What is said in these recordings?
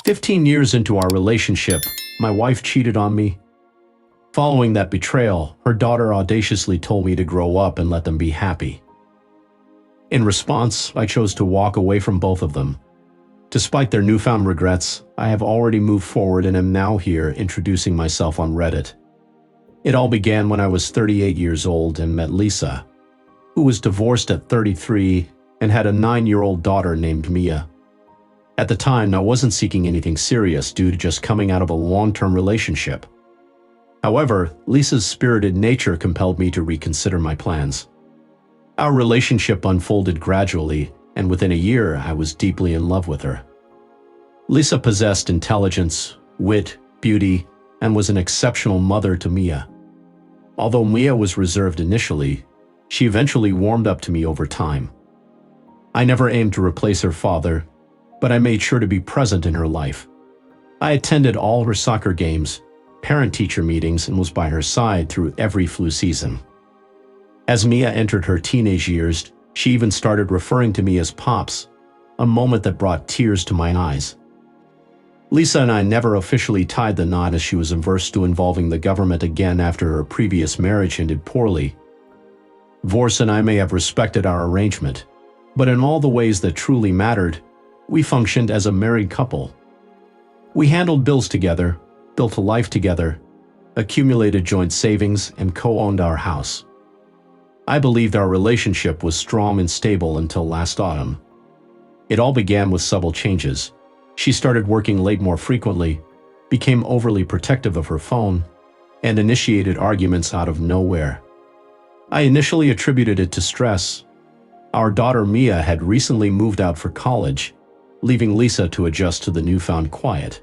15 years into our relationship, my wife cheated on me. Following that betrayal, her daughter audaciously told me to grow up and let them be happy. In response, I chose to walk away from both of them. Despite their newfound regrets, I have already moved forward and am now here introducing myself on Reddit. It all began when I was 38 years old and met Lisa, who was divorced at 33 and had a 9-year-old daughter named Mia. At the time, I wasn't seeking anything serious due to just coming out of a long-term relationship. However, Lisa's spirited nature compelled me to reconsider my plans. Our relationship unfolded gradually, and within a year, I was deeply in love with her. Lisa possessed intelligence, wit, beauty, and was an exceptional mother to Mia. Although Mia was reserved initially, she eventually warmed up to me over time. I never aimed to replace her father, but I made sure to be present in her life. I attended all her soccer games, parent-teacher meetings, and was by her side through every flu season. As Mia entered her teenage years, she even started referring to me as Pops, a moment that brought tears to my eyes. Lisa and I never officially tied the knot as she was averse to involving the government again after her previous marriage ended poorly. Vorse and I may have respected our arrangement, but in all the ways that truly mattered, we functioned as a married couple. We handled bills together, built a life together, accumulated joint savings, and co-owned our house. I believed our relationship was strong and stable until last autumn. It all began with subtle changes. She started working late more frequently, became overly protective of her phone, and initiated arguments out of nowhere. I initially attributed it to stress. Our daughter Mia had recently moved out for college, leaving Lisa to adjust to the newfound quiet.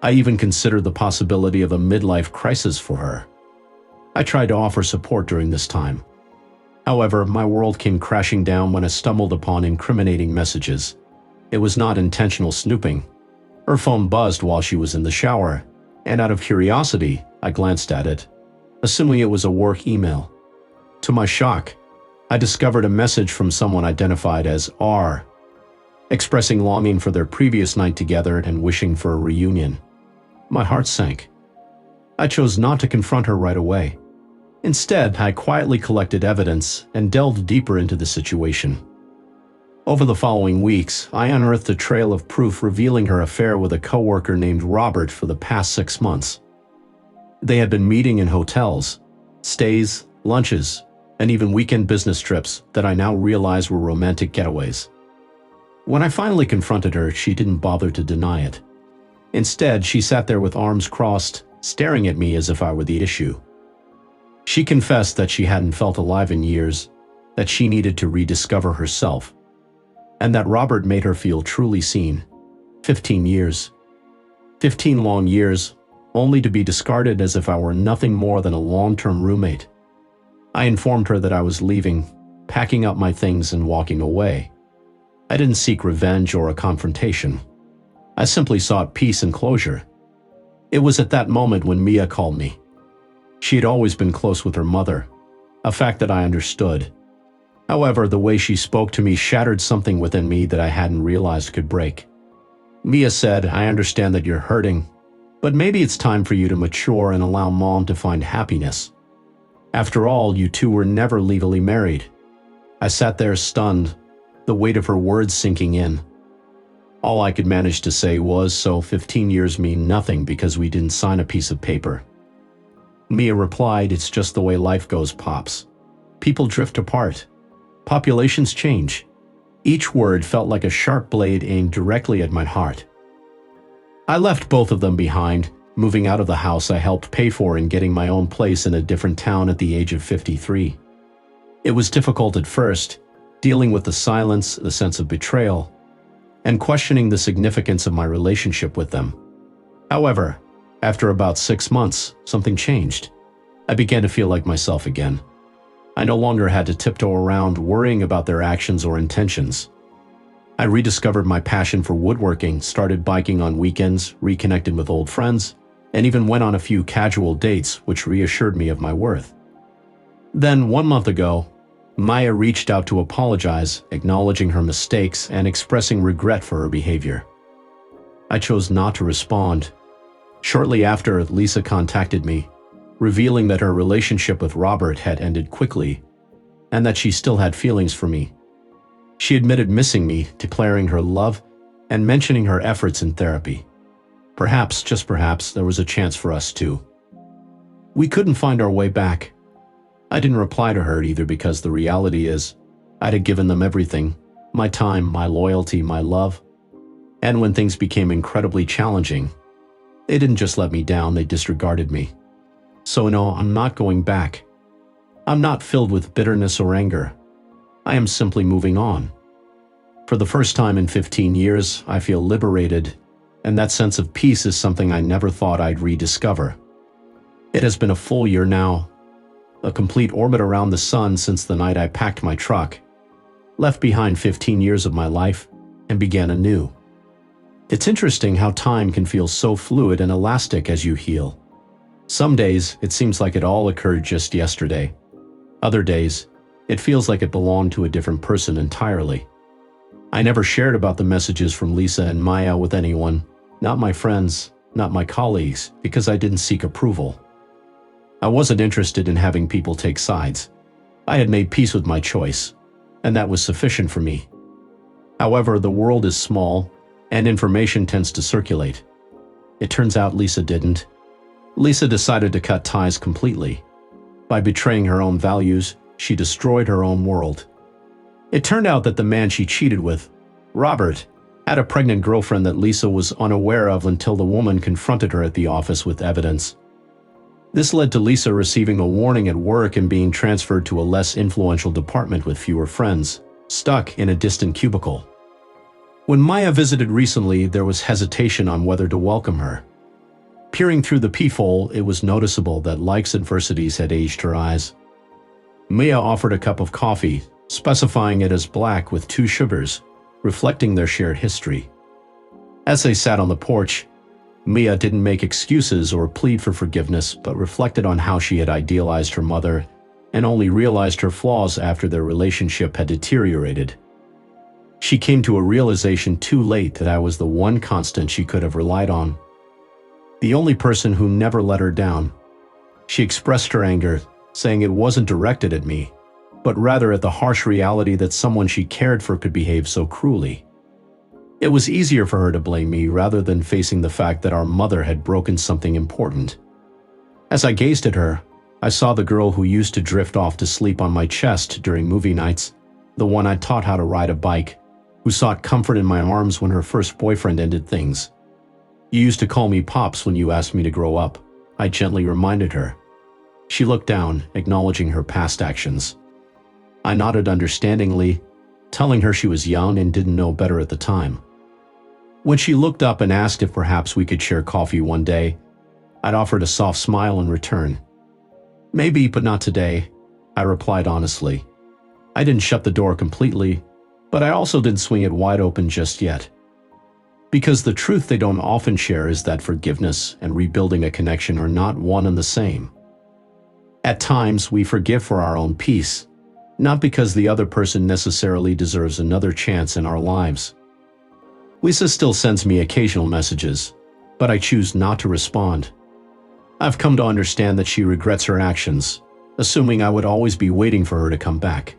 I even considered the possibility of a midlife crisis for her. I tried to offer support during this time. However, my world came crashing down when I stumbled upon incriminating messages. It was not intentional snooping. Her phone buzzed while she was in the shower, and out of curiosity, I glanced at it, assuming it was a work email. To my shock, I discovered a message from someone identified as R, expressing longing for their previous night together and wishing for a reunion. My heart sank. I chose not to confront her right away. Instead, I quietly collected evidence and delved deeper into the situation. Over the following weeks, I unearthed a trail of proof revealing her affair with a coworker named Robert for the past 6 months. They had been meeting in hotels, stays, lunches, and even weekend business trips that I now realize were romantic getaways. When I finally confronted her, she didn't bother to deny it. Instead, she sat there with arms crossed, staring at me as if I were the issue. She confessed that she hadn't felt alive in years, that she needed to rediscover herself, and that Robert made her feel truly seen. 15 years. 15 long years, only to be discarded as if I were nothing more than a long-term roommate. I informed her that I was leaving, packing up my things and walking away. I didn't seek revenge or a confrontation. I simply sought peace and closure. It was at that moment when Mia called me. She had always been close with her mother, a fact that I understood. However, the way she spoke to me shattered something within me that I hadn't realized could break. Mia said, "I understand that you're hurting, but maybe it's time for you to mature and allow Mom to find happiness. After all, you two were never legally married." I sat there stunned, the weight of her words sinking in. All I could manage to say was, "So 15 years mean nothing because we didn't sign a piece of paper." Mia replied, "It's just the way life goes, Pops. People drift apart. Populations change." Each word felt like a sharp blade aimed directly at my heart. I left both of them behind, moving out of the house I helped pay for and getting my own place in a different town at the age of 53. It was difficult at first, dealing with the silence, the sense of betrayal, and questioning the significance of my relationship with them. However, after about 6 months, something changed. I began to feel like myself again. I no longer had to tiptoe around worrying about their actions or intentions. I rediscovered my passion for woodworking, started biking on weekends, reconnected with old friends, and even went on a few casual dates, which reassured me of my worth. Then, 1 month ago, Maya reached out to apologize, acknowledging her mistakes and expressing regret for her behavior. I chose not to respond. Shortly after, Lisa contacted me, revealing that her relationship with Robert had ended quickly and that she still had feelings for me. She admitted missing me, declaring her love and mentioning her efforts in therapy. Perhaps, just perhaps, there was a chance for us too. We couldn't find our way back. I didn't reply to her either because the reality is, I'd have given them everything, my time, my loyalty, my love. And when things became incredibly challenging, they didn't just let me down, they disregarded me. So no, I'm not going back. I'm not filled with bitterness or anger. I am simply moving on. For the first time in 15 years, I feel liberated, and that sense of peace is something I never thought I'd rediscover. It has been a full year now, a complete orbit around the sun since the night I packed my truck, left behind 15 years of my life, and began anew. It's interesting how time can feel so fluid and elastic as you heal. Some days, it seems like it all occurred just yesterday. Other days, it feels like it belonged to a different person entirely. I never shared about the messages from Lisa and Maya with anyone, not my friends, not my colleagues, because I didn't seek approval. I wasn't interested in having people take sides. I had made peace with my choice, and that was sufficient for me. However, the world is small, and information tends to circulate. It turns out Lisa didn't. Lisa decided to cut ties completely. By betraying her own values, she destroyed her own world. It turned out that the man she cheated with, Robert, had a pregnant girlfriend that Lisa was unaware of until the woman confronted her at the office with evidence. This led to Lisa receiving a warning at work and being transferred to a less influential department with fewer friends, stuck in a distant cubicle. When Maya visited recently, there was hesitation on whether to welcome her. Peering through the peephole, it was noticeable that life's adversities had aged her eyes. Maya offered a cup of coffee, specifying it as black with 2 sugars, reflecting their shared history. As they sat on the porch, Mia didn't make excuses or plead for forgiveness, but reflected on how she had idealized her mother and only realized her flaws after their relationship had deteriorated. She came to a realization too late that I was the one constant she could have relied on. The only person who never let her down. She expressed her anger, saying it wasn't directed at me, but rather at the harsh reality that someone she cared for could behave so cruelly. It was easier for her to blame me rather than facing the fact that our mother had broken something important. As I gazed at her, I saw the girl who used to drift off to sleep on my chest during movie nights, the one I taught how to ride a bike, who sought comfort in my arms when her first boyfriend ended things. You used to call me Pops when you asked me to grow up, I gently reminded her. She looked down, acknowledging her past actions. I nodded understandingly, telling her she was young and didn't know better at the time. When she looked up and asked if perhaps we could share coffee one day, I'd offered a soft smile in return. Maybe, but not today, I replied honestly. I didn't shut the door completely, but I also didn't swing it wide open just yet. Because the truth they don't often share is that forgiveness and rebuilding a connection are not one and the same. At times, we forgive for our own peace, not because the other person necessarily deserves another chance in our lives. Lisa still sends me occasional messages, but I choose not to respond. I've come to understand that she regrets her actions, assuming I would always be waiting for her to come back.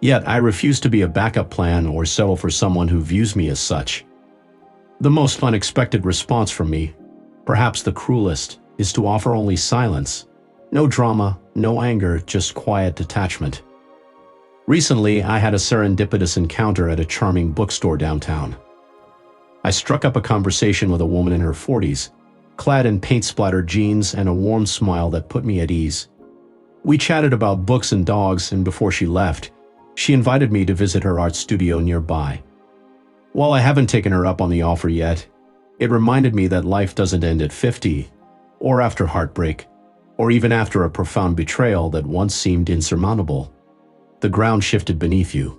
Yet I refuse to be a backup plan or settle for someone who views me as such. The most unexpected response from me, perhaps the cruelest, is to offer only silence. No drama, no anger, just quiet detachment. Recently, I had a serendipitous encounter at a charming bookstore downtown. I struck up a conversation with a woman in her 40s, clad in paint-splattered jeans and a warm smile that put me at ease. We chatted about books and dogs, and before she left, she invited me to visit her art studio nearby. While I haven't taken her up on the offer yet, it reminded me that life doesn't end at 50, or after heartbreak, or even after a profound betrayal that once seemed insurmountable. The ground shifted beneath you.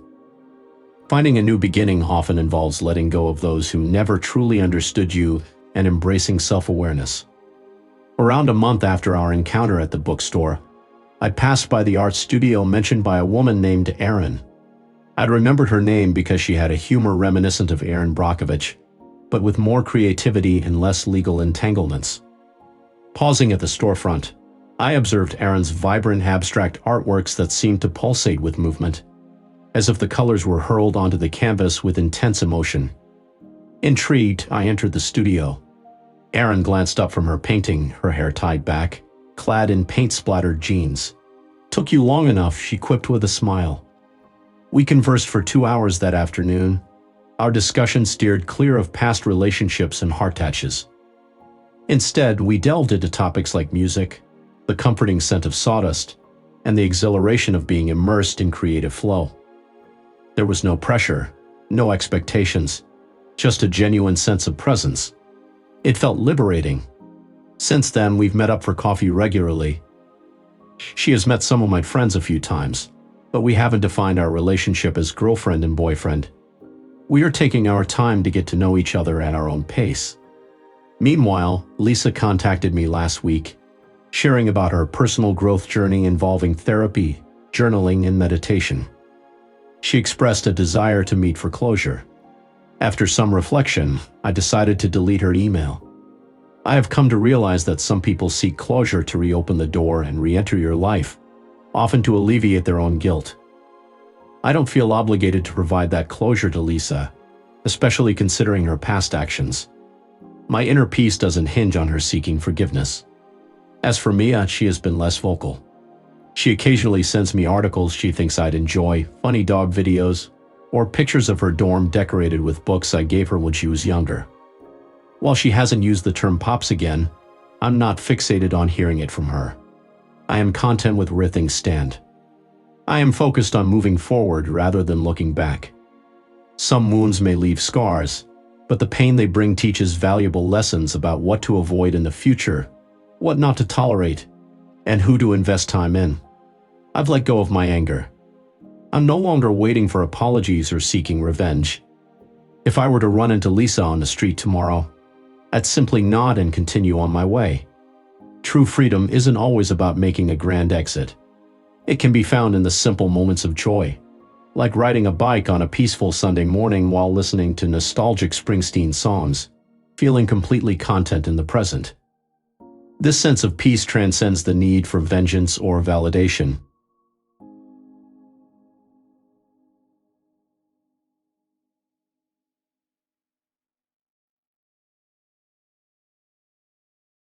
Finding a new beginning often involves letting go of those who never truly understood you and embracing self-awareness. Around a month after our encounter at the bookstore, I passed by the art studio mentioned by a woman named Erin. I'd remembered her name because she had a humor reminiscent of Erin Brockovich, but with more creativity and less legal entanglements. Pausing at the storefront, I observed Erin's vibrant abstract artworks that seemed to pulsate with movement, as if the colors were hurled onto the canvas with intense emotion. Intrigued, I entered the studio. Erin glanced up from her painting, her hair tied back, clad in paint-splattered jeans. "Took you long enough," she quipped with a smile. We conversed for 2 hours that afternoon. Our discussion steered clear of past relationships and heartaches. Instead, we delved into topics like music, the comforting scent of sawdust, and the exhilaration of being immersed in creative flow. There was no pressure, no expectations, just a genuine sense of presence. It felt liberating. Since then, we've met up for coffee regularly. She has met some of my friends a few times, but we haven't defined our relationship as girlfriend and boyfriend. We are taking our time to get to know each other at our own pace. Meanwhile, Lisa contacted me last week, sharing about her personal growth journey involving therapy, journaling, and meditation. She expressed a desire to meet for closure. After some reflection, I decided to delete her email. I have come to realize that some people seek closure to reopen the door and re-enter your life, often to alleviate their own guilt. I don't feel obligated to provide that closure to Lisa, especially considering her past actions. My inner peace doesn't hinge on her seeking forgiveness. As for Mia, she has been less vocal. She occasionally sends me articles she thinks I'd enjoy, funny dog videos, or pictures of her dorm decorated with books I gave her when she was younger. While she hasn't used the term pops again, I'm not fixated on hearing it from her. I am content with where things stand. I am focused on moving forward rather than looking back. Some wounds may leave scars, but the pain they bring teaches valuable lessons about what to avoid in the future, what not to tolerate, and who to invest time in. I've let go of my anger. I'm no longer waiting for apologies or seeking revenge. If I were to run into Lisa on the street tomorrow, I'd simply nod and continue on my way. True freedom isn't always about making a grand exit. It can be found in the simple moments of joy, like riding a bike on a peaceful Sunday morning while listening to nostalgic Springsteen songs, feeling completely content in the present. This sense of peace transcends the need for vengeance or validation.